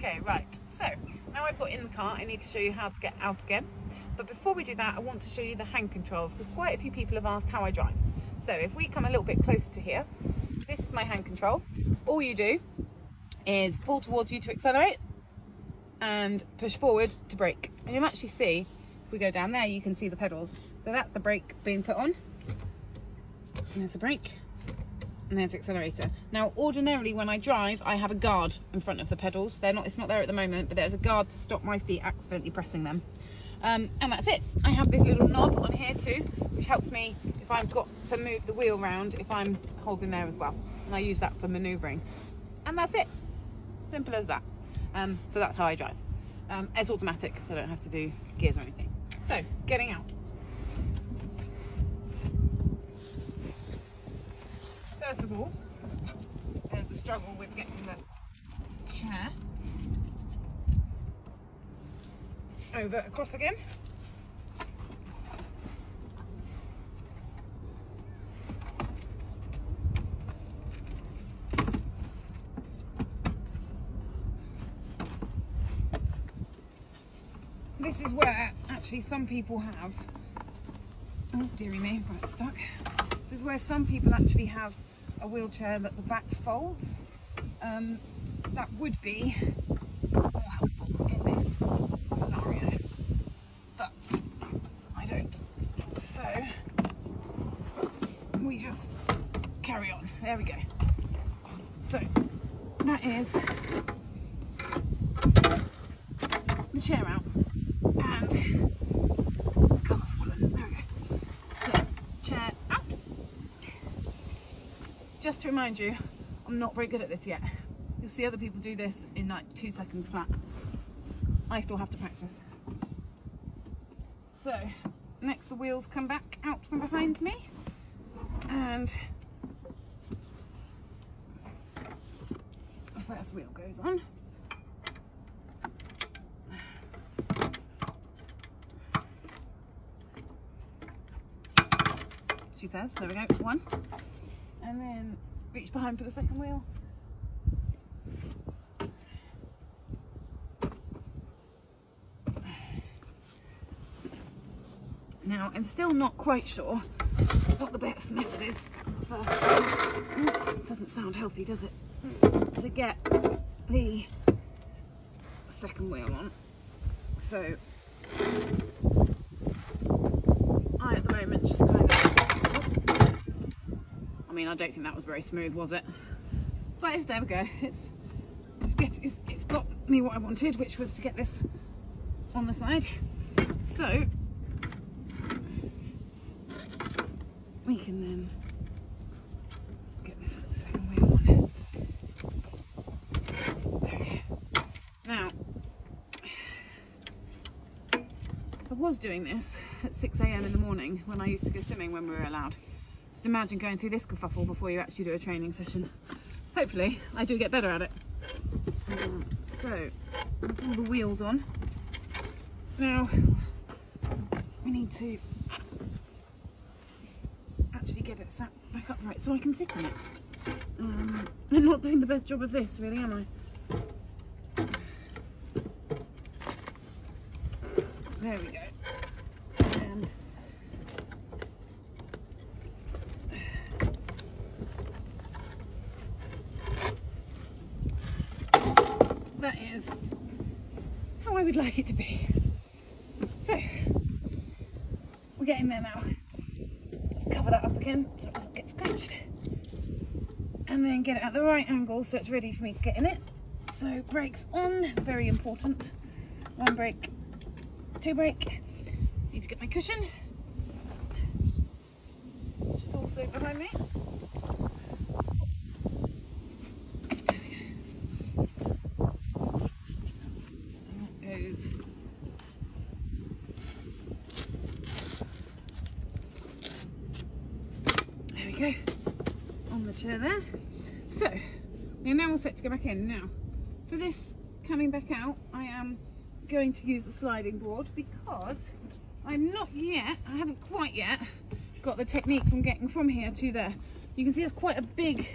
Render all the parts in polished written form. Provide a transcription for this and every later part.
Okay, right, so now I've got in the car, I need to show you how to get out again. But before we do that, I want to show you the hand controls, because quite a few people have asked how I drive. So if we come a little bit closer to here, this is my hand control. All you do is pull towards you to accelerate and push forward to brake. And you'll actually see, if we go down there, you can see the pedals. So that's the brake being put on. And there's the brake. And there's the accelerator. Now, ordinarily when I drive, I have a guard in front of the pedals. It's not there at the moment, but there's a guard to stop my feet accidentally pressing them. And that's it. I have this little knob on here too, which helps me if I've got to move the wheel round, if I'm holding there as well. And I use that for manoeuvring. And that's it. Simple as that. So that's how I drive. It's automatic, so I don't have to do gears or anything. So, getting out. First of all, there's the struggle with getting the chair over across again. This is where actually some people have, oh dearie me, right, stuck. This is where some people actually have a wheelchair that the back folds. That would be more helpful in this scenario, but I don't. So we just carry on. There we go. So that is the chair out and the cover fallen. There we go. So chair out. Just to remind you, I'm not very good at this yet. You'll see other people do this in like 2 seconds flat. I still have to practice. So next the wheels come back out from behind me and the first wheel goes on. She says, there we go, one. And then reach behind for the second wheel. Now, I'm still not quite sure what the best method is for, doesn't sound healthy, does it? To get the second wheel on. So, I at the moment just kind of, I mean, I don't think that was very smooth, was it? But it's, there we go. It's got me what I wanted, which was to get this on the side. So we can then get this second wheel on. There we go. Now, I was doing this at 6 AM in the morning when I used to go swimming when we were allowed. Just imagine going through this kerfuffle before you actually do a training session. Hopefully, I do get better at it. So, with all the wheels on. Now, we need to actually get it sat back upright so I can sit in it. I'm not doing the best job of this, really, am I? There we go. And that is how I would like it to be. So, we're getting there now. Let's cover that up again so it doesn't get scratched. And then get it at the right angle so it's ready for me to get in it. So, brakes on, very important. One brake, two brake. Need to get my cushion, which is also behind me. Go on the chair there. So we're now all set to go back in. Now for this coming back out, I am going to use the sliding board because I'm not yet, I haven't quite yet got the technique from getting from here to there. You can see there's quite a big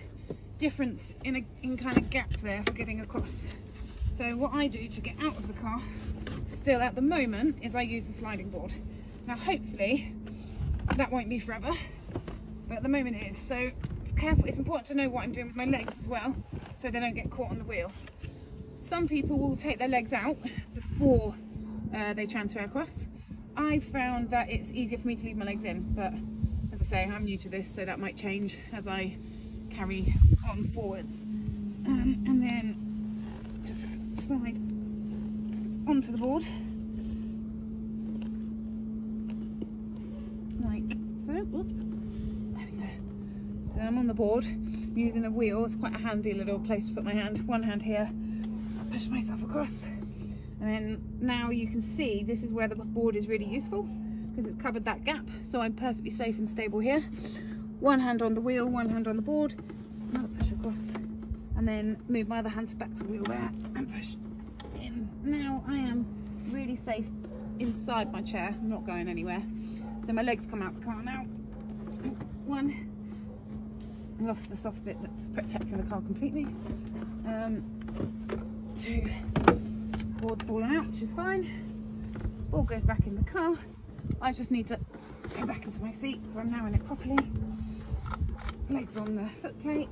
difference in kind of gap there for getting across. So what I do to get out of the car still at the moment is I use the sliding board. Now hopefully that won't be forever, but at the moment it is. So it's careful, it's important to know what I'm doing with my legs as well, so they don't get caught on the wheel. Some people will take their legs out before they transfer across. I've found that it's easier for me to leave my legs in, but as I say, I'm new to this, so that might change as I carry on forwards. And then just slide onto the board like so. Whoops, there we go. So I'm on the board, I'm using the wheel. It's quite a handy little place to put my hand. One hand here, I'll push myself across, and then now you can see this is where the board is really useful because it's covered that gap, so I'm perfectly safe and stable here. One hand on the wheel, one hand on the board, another push across, and then move my other hand back to the wheel there and push in. Now I am really safe inside my chair, I'm not going anywhere. So my legs come out the car now. One, I lost the soft bit that's protecting the car completely. Two, board's falling out, which is fine. Ball goes back in the car. I just need to go back into my seat, so I'm now in it properly. Legs on the foot plate.